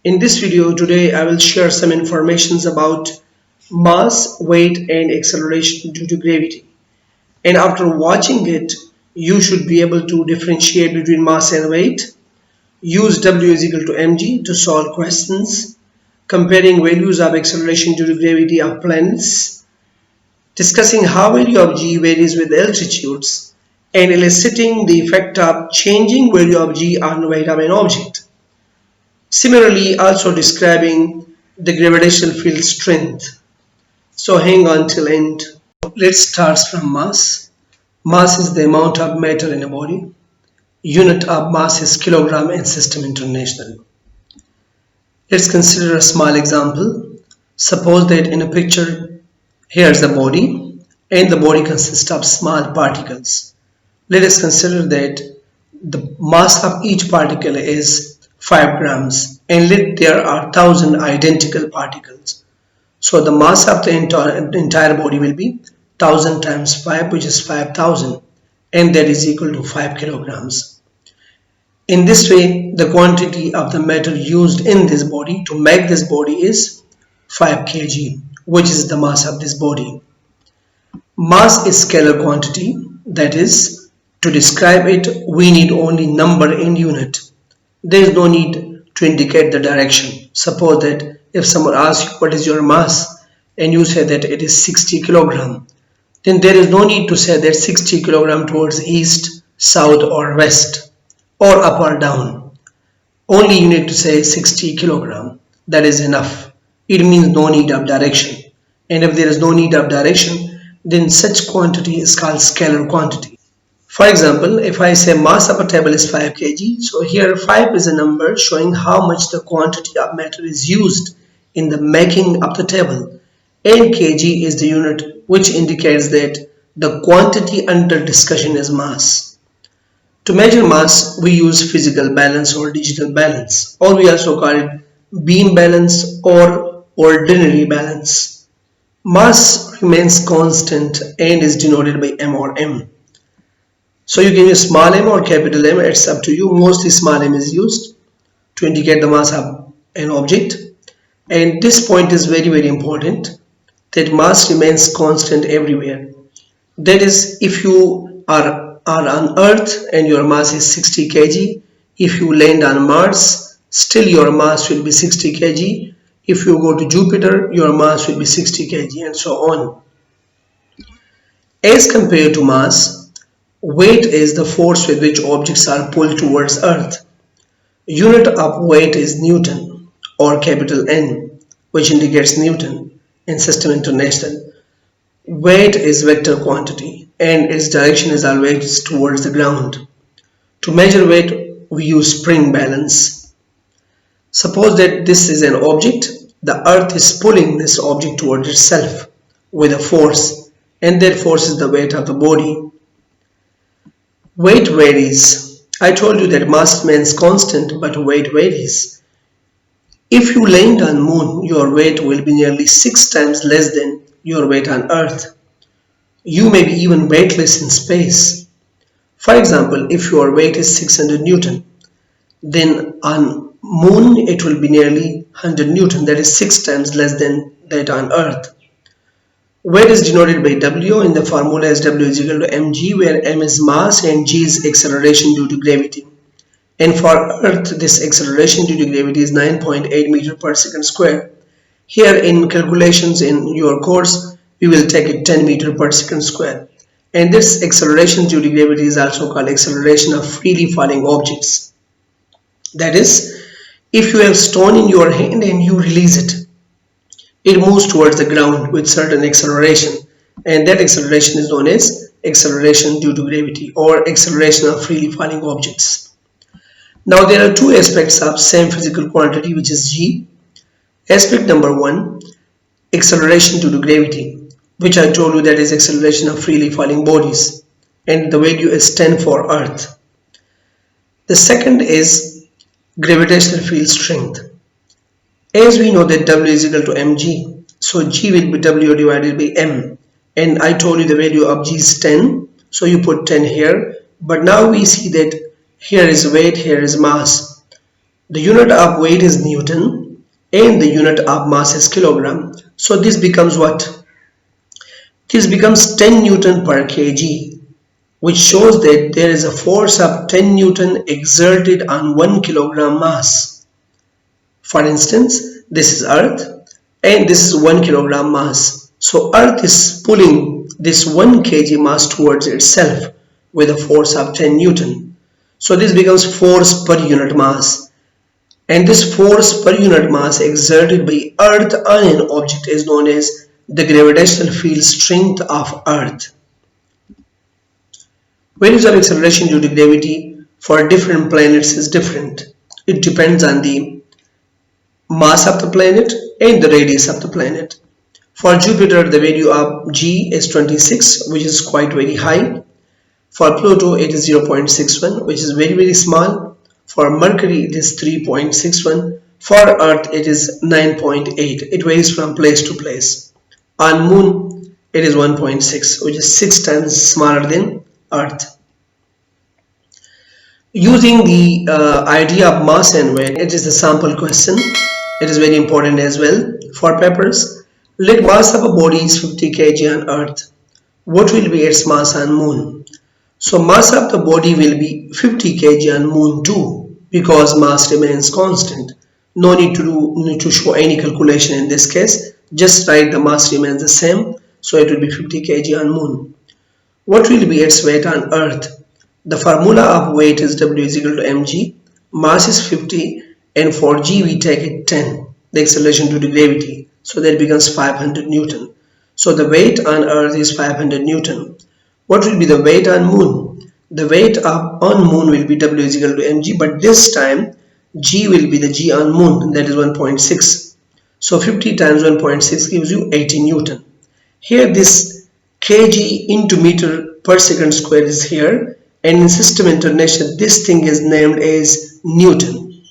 In this video today I will share some informations about mass, weight and acceleration due to gravity. And after watching it, you should be able to differentiate between mass and weight, use W is equal to mg to solve questions, comparing values of acceleration due to gravity of planets, discussing how value of g varies with altitudes, and eliciting the effect of changing value of g on weight of an object. Similarly, also describing the gravitational field strength. So hang on till end. Let's start from mass. Mass is the amount of matter in a body. Unit of mass is kilogram in System International. Let's consider a small example. Suppose that in a picture, here's the body, and the body consists of small particles. Let us consider that the mass of each particle is 5 grams, and let there are 1000 identical particles. So the mass of the entire body will be 1000 times 5, which is 5000, and that is equal to 5 kilograms. In this way, the quantity of the matter used in this body to make this body is 5 kg, which is the mass of this body. Mass is scalar quantity, that is, to describe it we need only number and unit. There is no need to indicate the direction. Suppose that if someone asks you what is your mass and you say that it is 60 kilogram, then there is no need to say that 60 kilogram towards east, south or west or up or down. Only you need to say 60 kilogram. That is enough. It means no need of direction. And if there is no need of direction, then such quantity is called scalar quantity. For example, if I say mass of a table is 5 kg, so here 5 is a number showing how much the quantity of matter is used in the making of the table, and kg is the unit which indicates that the quantity under discussion is mass. To measure mass, we use physical balance or digital balance, or we also call it beam balance or ordinary balance. Mass remains constant and is denoted by m or m. So you can use small m or capital M, it's up to you. Mostly small m is used to indicate the mass of an object. And this point is very important, that mass remains constant everywhere. That is, if you are on Earth and your mass is 60 kg, if you land on Mars, still your mass will be 60 kg. If you go to Jupiter, your mass will be 60 kg and so on. As compared to mass, weight is the force with which objects are pulled towards Earth. Unit of weight is Newton or capital N, which indicates Newton in System International. Weight is vector quantity and its direction is always towards the ground. To measure weight, we use spring balance. Suppose that this is an object, the Earth is pulling this object towards itself with a force, and that force is the weight of the body. Weight varies. I told you that mass remains constant, but weight varies. If you land on moon, your weight will be nearly 6 times less than your weight on Earth. You may be even weightless in space. For example, if your weight is 600 Newton, then on moon it will be nearly 100 Newton, that is 6 times less than that on Earth. Weight is denoted by W in the formula as W is equal to mg, where m is mass and g is acceleration due to gravity. And for Earth, this acceleration due to gravity is 9.8 meter per second square. Here in calculations in your course, we will take it 10 meter per second square. And this acceleration due to gravity is also called acceleration of freely falling objects. That is, if you have stone in your hand and you release it, it moves towards the ground with certain acceleration, and that acceleration is known as acceleration due to gravity or acceleration of freely falling objects. Now there are two aspects of same physical quantity, which is g. Aspect number 1, acceleration due to gravity, which I told you that is acceleration of freely falling bodies, and the value is 10 for Earth. The second is gravitational field strength. As we know that W is equal to mg, so g will be W divided by m, and I told you the value of g is 10, so you put 10 here. But now we see that here is weight, here is mass. The unit of weight is Newton and the unit of mass is kilogram. So this becomes what? This becomes 10 Newton per kg, which shows that there is a force of 10 Newton exerted on 1 kilogram mass. For instance, this is Earth and this is 1 kilogram mass. So Earth is pulling this 1 kg mass towards itself with a force of 10 Newton. So this becomes force per unit mass. And this force per unit mass exerted by Earth on an object is known as the gravitational field strength of Earth. Values of acceleration due to gravity for different planets is different. It depends on the mass of the planet and the radius of the planet. For Jupiter, the value of G is 26, which is quite very high. For Pluto, it is 0.61, which is very small. For Mercury, it is 3.61. For Earth, it is 9.8. It varies from place to place. On Moon, it is 1.6, which is 6 times smaller than Earth. Using the idea of mass and weight, it is a sample question. It is very important as well for papers. Let mass of a body is 50 kg on Earth. What will be its mass on Moon? So mass of the body will be 50 kg on Moon too, because mass remains constant. No need to show any calculation in this case. Just write the mass remains the same. So it will be 50 kg on Moon. What will be its weight on Earth? The formula of weight is W is equal to mg. Mass is 50 and for g we take it 10. The acceleration due to gravity. So that becomes 500 Newton. So the weight on Earth is 500 Newton. What will be the weight on Moon? The weight on Moon will be W is equal to mg, but this time g will be the g on Moon, that is 1.6. So 50 times 1.6 gives you 80 Newton. Here this kg into meter per second square is here, and in System International this thing is named as Newton.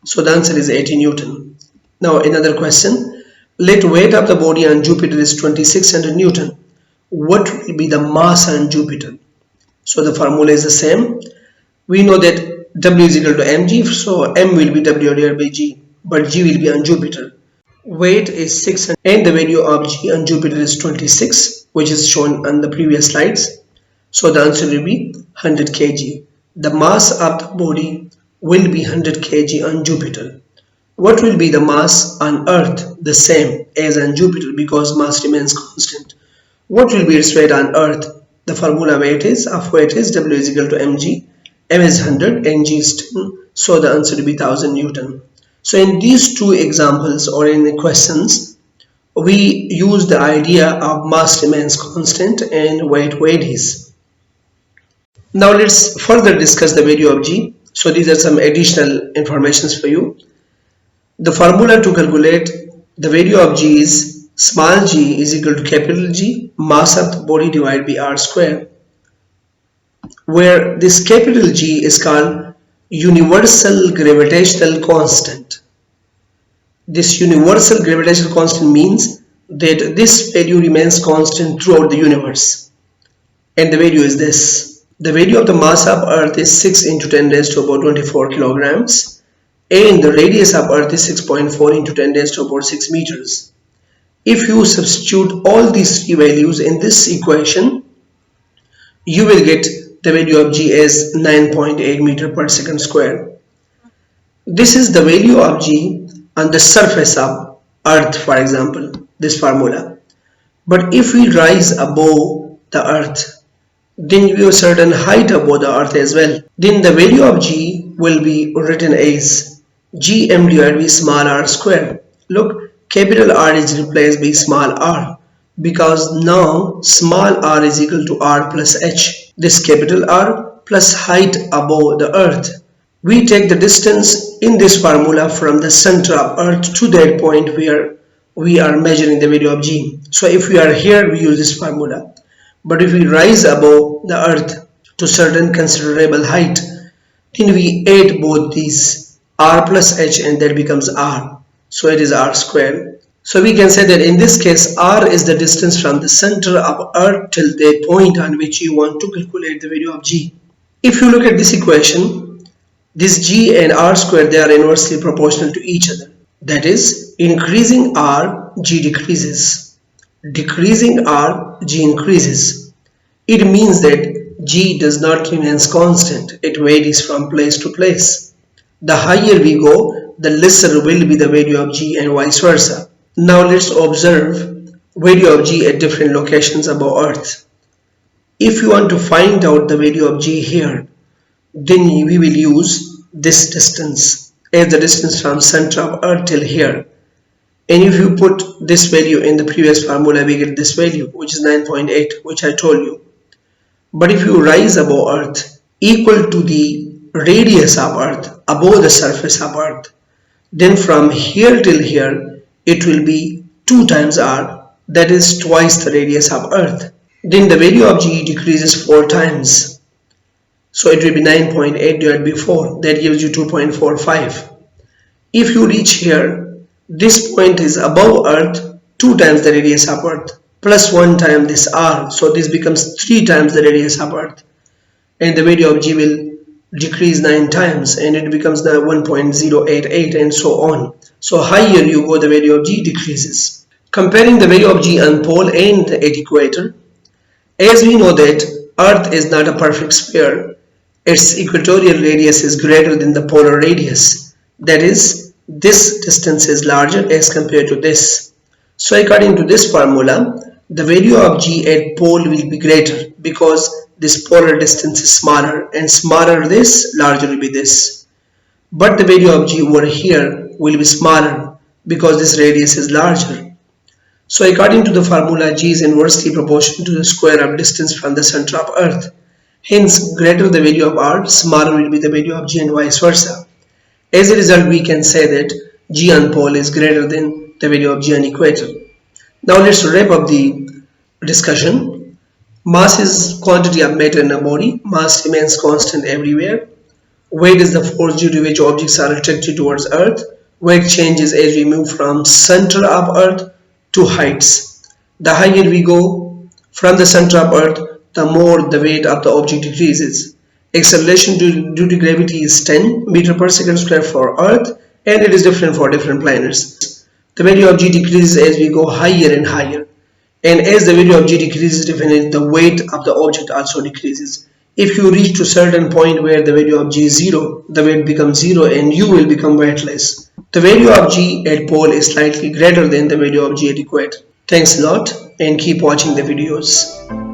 So the answer is 80 Newton. Now another question. Let weight of the body on Jupiter is 2600 Newton. What will be the mass on Jupiter? So the formula is the same. We know that W is equal to mg, so m will be W divided by g, but g will be on Jupiter. Weight is 600 and the value of g on Jupiter is 26, which is shown on the previous slides. So the answer will be 100 kg. The mass of the body will be 100 kg on Jupiter. What will be the mass on Earth? The same as on Jupiter, because mass remains constant. What will be its weight on Earth? The formula of weight is W is equal to mg. M is 100 and g is 10. So the answer will be 1000 Newton. So in these two examples or in the questions, we use the idea of mass remains constant and weight varies. Now let's further discuss the value of g. So these are some additional informations for you. The formula to calculate the value of g is small g is equal to capital G, mass of the body divided by r square, where this capital G is called universal gravitational constant. This universal gravitational constant means that this value remains constant throughout the universe, and the value is this. The value of the mass of Earth is 6 into 10 raised to about 24 kilograms, and the radius of Earth is 6.4 into 10 raised to about 6 meters. If you substitute all these three values in this equation, you will get the value of g as 9.8 meter per second square. This is the value of g on the surface of Earth, for example, this formula. But if we rise above the Earth, then we have a certain height above the Earth as well. Then the value of g will be written as gm divided by small r square. Look, capital R is replaced by small r, because now small r is equal to r plus h. This capital R plus height above the Earth. We take the distance in this formula from the center of Earth to that point where we are measuring the value of g. So if we are here, we use this formula. But if we rise above the Earth to certain considerable height, then we add both these r plus h and that becomes r. So it is r square. So we can say that in this case r is the distance from the center of Earth till the point on which you want to calculate the value of g. If you look at this equation, This g and r square, they are inversely proportional to each other. That is, increasing r, g decreases. Decreasing r, g increases. It means that g does not remain constant. It varies from place to place. The higher we go, the lesser will be the value of g and vice versa. Now let's observe value of g at different locations above Earth. If you want to find out the value of g here, then we will use this distance as the distance from center of Earth till here. And if you put this value in the previous formula, we get this value, which is 9.8, which I told you. But if you rise above Earth equal to the radius of Earth, above the surface of Earth, then from here till here, it will be 2 times r, that is twice the radius of Earth. Then the value of g decreases 4 times. So it will be 9.8 divided by 4, that gives you 2.45. If you reach here, this point is above Earth 2 times the radius of Earth plus 1 time this r, so this becomes 3 times the radius of Earth, and the value of g will decrease 9 times and it becomes the 1.088 and so on. So higher you go, the value of g decreases. Comparing the value of g on pole and at equator, as we know that Earth is not a perfect sphere, its equatorial radius is greater than the polar radius. That is, this distance is larger as compared to this. So according to this formula, the value of g at pole will be greater because this polar distance is smaller, and smaller this, larger will be this. But the value of g over here will be smaller because this radius is larger. So according to the formula, g is inversely proportional to the square of distance from the center of Earth. Hence, greater the value of r, smaller will be the value of g and vice versa. As a result, we can say that g on pole is greater than the value of g on equator. Now let's wrap up the discussion. Mass is quantity of matter in a body. Mass remains constant everywhere. Weight is the force due to which objects are attracted towards Earth. Weight changes as we move from center of Earth to heights. The higher we go from the center of Earth, the more the weight of the object decreases. Acceleration due to gravity is 10 meter per second square for Earth, and it is different for different planets. The value of g decreases as we go higher and higher. And as the value of g decreases, definitely the weight of the object also decreases. If you reach to a certain point where the value of g is 0, the weight becomes 0 and you will become weightless. The value of g at pole is slightly greater than the value of g at equator. Thanks a lot and keep watching the videos.